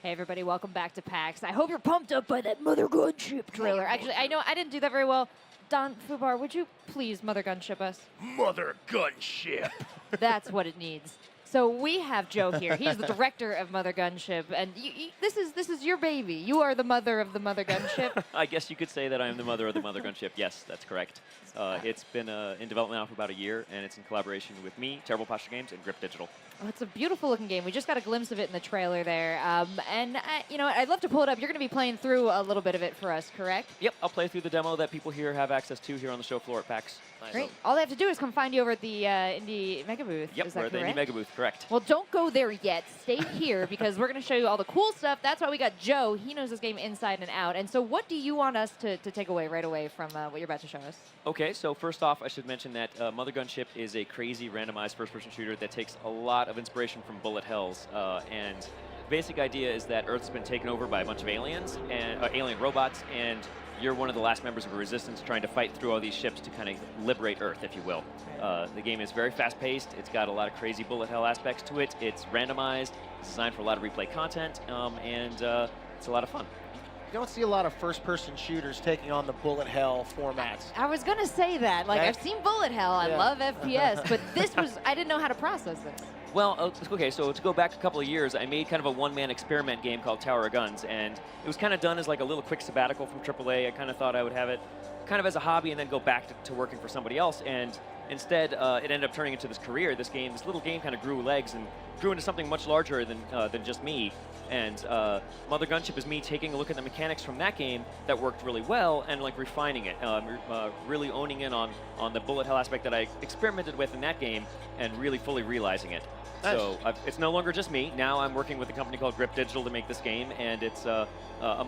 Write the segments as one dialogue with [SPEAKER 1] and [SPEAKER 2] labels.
[SPEAKER 1] Hey everybody, welcome back to PAX. I hope you're pumped up by that Mothergunship trailer. Actually, I know I didn't do that very well. Don Fubar, would you please Mothergunship us?
[SPEAKER 2] Mothergunship.
[SPEAKER 1] That's what it needs. So we have Joe here. He's the director of Mothergunship, and this is your baby. You are the mother of the Mothergunship.
[SPEAKER 3] I guess you could say that I am the mother of the Mothergunship. Yes, that's correct. It's been in development now for about a year, and it's in collaboration with me, Terrible Posture Games, and Grip Digital.
[SPEAKER 1] Oh, it's a beautiful looking game. We just got a glimpse of it in the trailer there. You know, I'd love to pull it up. You're going to be playing through a little bit of it for us, correct?
[SPEAKER 3] Yep, I'll play through the demo that people here have access to here on the show floor at PAX.
[SPEAKER 1] Great. All they have to do is come find you over at the Indie Mega Booth.
[SPEAKER 3] Yep,
[SPEAKER 1] is that
[SPEAKER 3] we're at the
[SPEAKER 1] correct?
[SPEAKER 3] Indie Mega Booth, correct.
[SPEAKER 1] Well, don't go there yet. Stay here because we're going to show you all the cool stuff. That's why we got Joe. He knows this game inside and out. And so what do you want us to take away right away from what you're about to show us?
[SPEAKER 3] Okay, so first off, I should mention that Mothergunship is a crazy randomized first-person shooter that takes a lot of inspiration from bullet hells. And the basic idea is that Earth's been taken over by a bunch of aliens, and alien robots, and you're one of the last members of a resistance trying to fight through all these ships to kind of liberate Earth, if you will. The game is very fast-paced. It's got a lot of crazy bullet hell aspects to it. It's randomized. It's designed for a lot of replay content, and it's a lot of fun.
[SPEAKER 2] You don't see a lot of first-person shooters taking on the bullet hell formats.
[SPEAKER 1] I was going to say that. Like,
[SPEAKER 2] Right?
[SPEAKER 1] I've seen bullet hell. I
[SPEAKER 2] Yeah.
[SPEAKER 1] love FPS. But this was, I didn't know how to process this.
[SPEAKER 3] Well, okay, so to go back a couple of years, I made kind of a one-man experiment game called Tower of Guns, and it was kind of done as like a little quick sabbatical from AAA. I kind of thought I would have it kind of as a hobby and then go back to working for somebody else, and instead it ended up turning into this career. This little game kind of grew legs and grew into something much larger than just me. And Mothergunship is me taking a look at the mechanics from that game that worked really well and like refining it, really owning in on the bullet hell aspect that I experimented with in that game and really fully realizing it.
[SPEAKER 2] Nice.
[SPEAKER 3] So it's no longer just me. Now I'm working with a company called Grip Digital to make this game, and it's a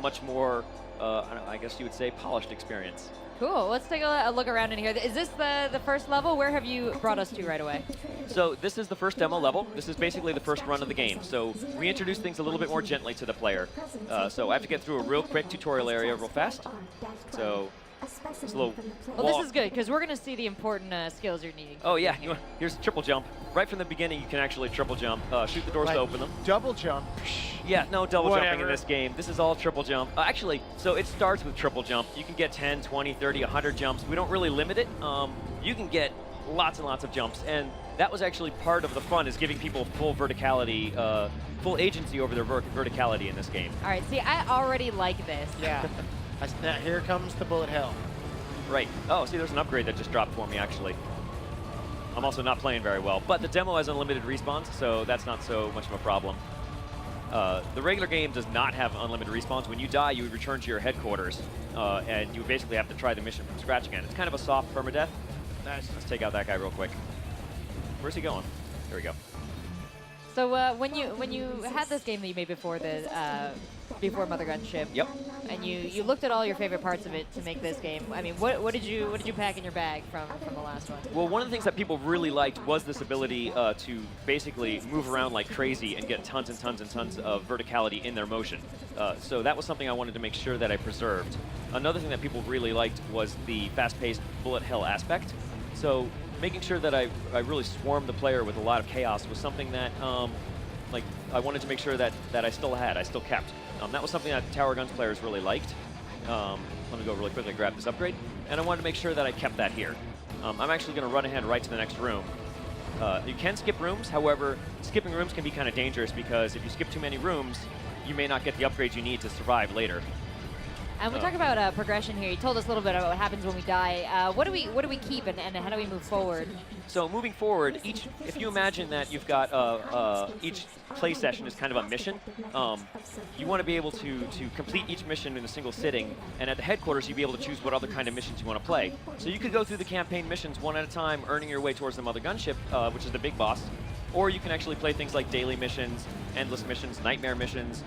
[SPEAKER 3] much more, I guess you would say, polished experience.
[SPEAKER 1] Cool. Let's take a look around in here. Is this the first level? Where have you brought us to right away?
[SPEAKER 3] So this is the first demo level. This is basically the first run of the game. So we introduce things a little bit more gently to the player. So I have to get through a real quick tutorial area real fast. So it's a little
[SPEAKER 1] Well, this is good because we're going to see the important skills you're needing.
[SPEAKER 3] Oh yeah, here's a triple jump. Right from the beginning, you can actually triple jump. Shoot the doors to open them.
[SPEAKER 2] Double jump.
[SPEAKER 3] Yeah, no double jumping in
[SPEAKER 2] Whatever.
[SPEAKER 3] this game. This is all triple jump. Actually, so it starts with triple jump. You can get 10, 20, 30, 100 jumps. We don't really limit it. You can get lots and lots of jumps, and that was actually part of the fun, is giving people full verticality, full agency over their verticality in this game.
[SPEAKER 1] All right. See, I already like this.
[SPEAKER 2] Yeah. Now here comes the bullet hell.
[SPEAKER 3] Right. Oh, see, there's an upgrade that just dropped for me, actually. I'm also not playing very well, but the demo has unlimited respawns, so that's not so much of a problem. The regular game does not have unlimited respawns. When you die, you would return to your headquarters, and you basically have to try the mission from scratch again. It's kind of a soft permadeath.
[SPEAKER 2] Nice.
[SPEAKER 3] Let's take out that guy real quick. Where's he going? There we go.
[SPEAKER 1] So when you had this game that you made before before Mothergunship,
[SPEAKER 3] Yep.
[SPEAKER 1] and you looked at all your favorite parts of it to make this game. I mean, what did you pack in your bag from the last one?
[SPEAKER 3] Well, one of the things that people really liked was this ability to basically move around like crazy and get tons and tons and tons of verticality in their motion. So that was something I wanted to make sure that I preserved. Another thing that people really liked was the fast-paced bullet hell aspect. So making sure that I really swarmed the player with a lot of chaos was something that like I wanted to make sure that I still kept. That was something that Tower Guns players really liked. Let me go really quickly and grab this upgrade. And I wanted to make sure that I kept that here. I'm actually going to run ahead right to the next room. You can skip rooms, however, skipping rooms can be kind of dangerous because if you skip too many rooms, you may not get the upgrades you need to survive later.
[SPEAKER 1] And we talk about progression here. You told us a little bit about what happens when we die. What do we keep, and how do we move forward?
[SPEAKER 3] So moving forward, if you imagine that you've got each play session is kind of a mission, you want to be able to complete each mission in a single sitting, and at the headquarters you'll be able to choose what other kind of missions you want to play. So you could go through the campaign missions one at a time, earning your way towards the Mothergunship, which is the big boss, or you can actually play things like daily missions, endless missions, nightmare missions,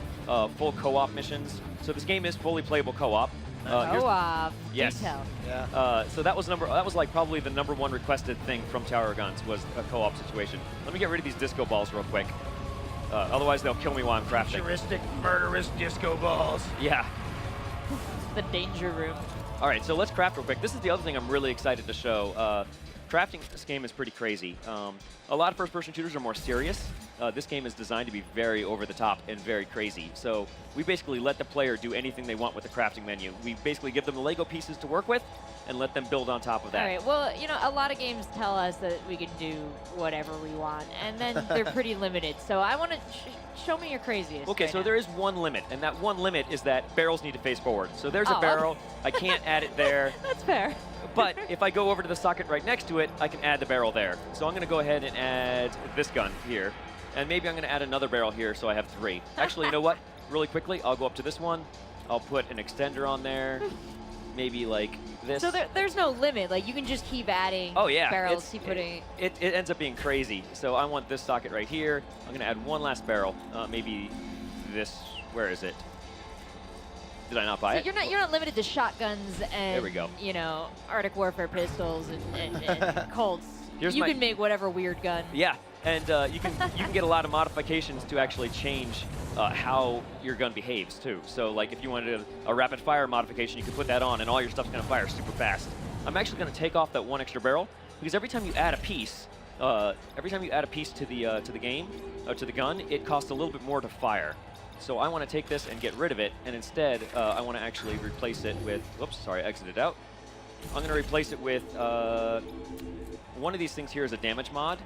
[SPEAKER 3] full co-op missions. So this game is fully playable co-op.
[SPEAKER 1] Co-op.
[SPEAKER 3] Yes.
[SPEAKER 1] Detail.
[SPEAKER 2] Yeah.
[SPEAKER 3] So that was like probably the #1 requested thing from Tower of Guns was a co-op situation. Let me get rid of these disco balls real quick. Otherwise they'll kill me while I'm crafting.
[SPEAKER 2] Futuristic, murderous disco balls.
[SPEAKER 3] Yeah.
[SPEAKER 1] The danger room.
[SPEAKER 3] All right, so let's craft real quick. This is the other thing I'm really excited to show. Crafting this game is pretty crazy. A lot of first-person shooters are more serious. this game is designed to be very over the top and very crazy. So we basically let the player do anything they want with the crafting menu. We basically give them the Lego pieces to work with and let them build on top of that.
[SPEAKER 1] All right. Well, you know, a lot of games tell us that we can do whatever we want, and then they're pretty limited. So I want to show me your craziest.
[SPEAKER 3] Okay,
[SPEAKER 1] right
[SPEAKER 3] so
[SPEAKER 1] now.
[SPEAKER 3] there is one limit, and that one limit is that barrels need to face forward. So there's
[SPEAKER 1] Oh,
[SPEAKER 3] a barrel. I can't add it there.
[SPEAKER 1] That's fair.
[SPEAKER 3] But if I go over to the socket right next to it, I can add the barrel there. So I'm going to go ahead and add this gun here. And maybe I'm going to add another barrel here so I have 3. Actually, you know what? Really quickly, I'll go up to this one. I'll put an extender on there. Maybe like this.
[SPEAKER 1] So there's no limit. Like, you can just keep adding barrels, keep putting...
[SPEAKER 3] It ends up being crazy. So I want this socket right here. I'm going to add one last barrel. Maybe this. Where is it? Did I not buy it?
[SPEAKER 1] You're not limited to shotguns and,
[SPEAKER 3] There we go.
[SPEAKER 1] you know, Arctic Warfare pistols and Colts.
[SPEAKER 3] Here's
[SPEAKER 1] you
[SPEAKER 3] my-
[SPEAKER 1] can make whatever weird gun.
[SPEAKER 3] Yeah, and you can get a lot of modifications to actually change how your gun behaves too. So like if you wanted a rapid fire modification, you can put that on, and all your stuff's gonna fire super fast. I'm actually gonna take off that one extra barrel because every time you add a piece, to the game, to the gun, it costs a little bit more to fire. So I want to take this and get rid of it, and instead I want to actually replace it with. Oops, sorry, I exited out. I'm going to replace it with one of these things here is a damage mod.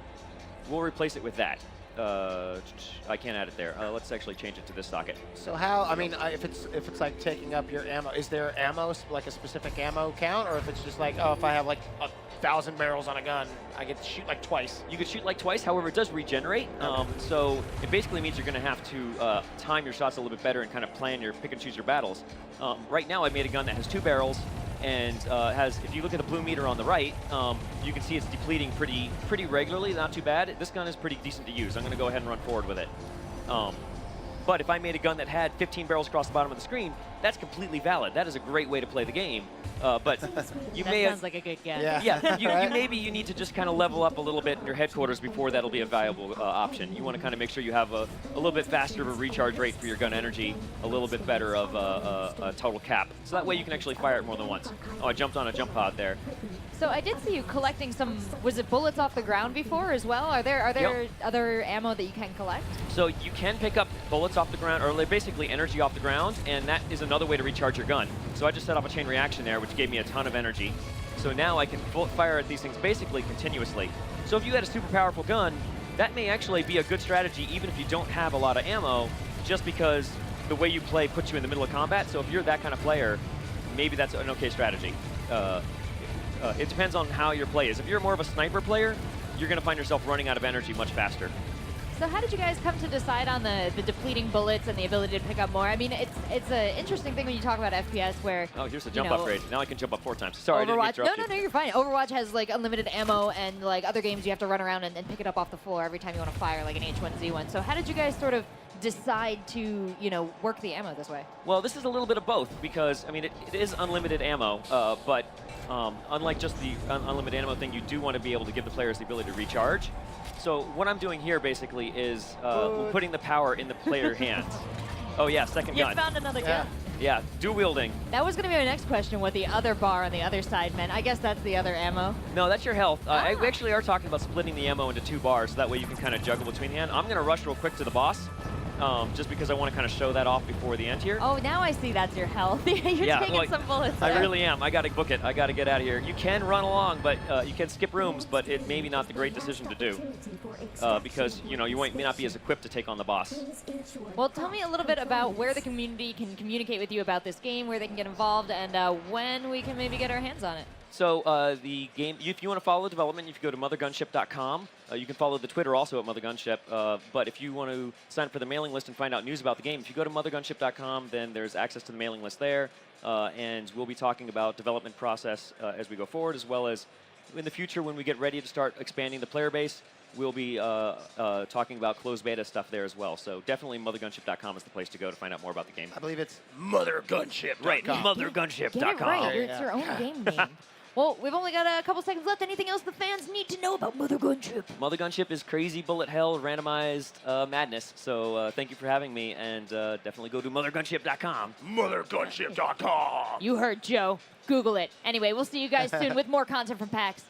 [SPEAKER 3] We'll replace it with that. I can't add it there. Let's actually change it to this socket.
[SPEAKER 2] So how? I mean, if it's like taking up your ammo, is there ammo like a specific ammo count, or if it's just like, oh, if I have like 1,000 barrels on a gun, I get to shoot like twice?
[SPEAKER 3] You could shoot like twice. However, it does regenerate. So it basically means you're going to have to time your shots a little bit better and kind of plan your pick and choose your battles. Right now, I made a gun that has 2 barrels. And if you look at the blue meter on the right, you can see it's depleting pretty regularly, not too bad. This gun is pretty decent to use. I'm going to go ahead and run forward with it. But if I made a gun that had 15 barrels across the bottom of the screen, that's completely valid. That is a great way to play the game. But you
[SPEAKER 1] That
[SPEAKER 3] may
[SPEAKER 1] sounds like a good guess.
[SPEAKER 3] Yeah, maybe you need to just kind of level up a little bit in your headquarters before that'll be a viable option. You want to kind of make sure you have a little bit faster of a recharge rate for your gun energy, a little bit better of a total cap. So that way you can actually fire it more than once. Oh, I jumped on a jump pod there.
[SPEAKER 1] So I did see you collecting some, was it bullets off the ground before as well? Are there
[SPEAKER 3] Yep.
[SPEAKER 1] other ammo that you can collect?
[SPEAKER 3] So you can pick up bullets off the ground, or basically energy off the ground, and that is another way to recharge your gun. So I just set off a chain reaction there, which gave me a ton of energy. So now I can fire at these things basically continuously. So if you had a super powerful gun, that may actually be a good strategy even if you don't have a lot of ammo, just because the way you play puts you in the middle of combat. So if you're that kind of player, maybe that's an okay strategy. It depends on how your play is. If you're more of a sniper player, you're going to find yourself running out of energy much faster.
[SPEAKER 1] So how did you guys come to decide on the depleting bullets and the ability to pick up more? I mean, it's an interesting thing when you talk about FPS where...
[SPEAKER 3] Oh, here's the jump
[SPEAKER 1] you know,
[SPEAKER 3] upgrade. Now I can jump up 4 times. Sorry,
[SPEAKER 1] Overwatch,
[SPEAKER 3] I didn't interrupt you.
[SPEAKER 1] No, you're fine. Overwatch has like unlimited ammo, and like other games you have to run around and pick it up off the floor every time you want to fire, like an H1Z1. So how did you guys sort of decide to, you know, work the ammo this way?
[SPEAKER 3] Well, this is a little bit of both because, I mean, it is unlimited ammo, but unlike just the unlimited ammo thing, you do want to be able to give the players the ability to recharge. So what I'm doing here basically is putting the power in the player hands. Oh yeah, second
[SPEAKER 1] You
[SPEAKER 3] gun.
[SPEAKER 1] found another gun.
[SPEAKER 3] Yeah, dual wielding.
[SPEAKER 1] That was going to be my next question, what the other bar on the other side meant. I guess that's the other ammo.
[SPEAKER 3] No, that's your health. We actually are talking about splitting the ammo into 2 bars, so that way you can kind of juggle between the end. I'm going to rush real quick to the boss, just because I want to kind of show that off before the end here.
[SPEAKER 1] Oh, now I see that's your health. You're taking some bullets
[SPEAKER 3] I
[SPEAKER 1] there.
[SPEAKER 3] really am. I got to book it. I got to get out of here. You can run along, but you can skip rooms, but it may be not the great decision to do because you know you may not be as equipped to take on the boss.
[SPEAKER 1] Well, tell me a little bit about where the community can communicate with you about this game, where they can get involved, and when we can maybe get our hands on it.
[SPEAKER 3] So the game, if you want to follow the development, you can go to mothergunship.com. You can follow the Twitter also at mothergunship. But if you want to sign up for the mailing list and find out news about the game, if you go to mothergunship.com, then there's access to the mailing list there. And we'll be talking about development process as we go forward, as well as in the future when we get ready to start expanding the player base. We'll be talking about closed beta stuff there as well. So definitely mothergunship.com is the place to go to find out more about the game.
[SPEAKER 2] I believe it's Mothergunship.
[SPEAKER 3] Right, mothergunship.com.
[SPEAKER 1] Get it right. It's your own game name. Well, we've only got a couple seconds left. Anything else the fans need to know about Mothergunship?
[SPEAKER 3] Mothergunship is crazy bullet hell randomized madness. So thank you for having me, and definitely go to mothergunship.com.
[SPEAKER 2] Mothergunship.com.
[SPEAKER 1] You heard Joe. Google it. Anyway, we'll see you guys soon with more content from PAX.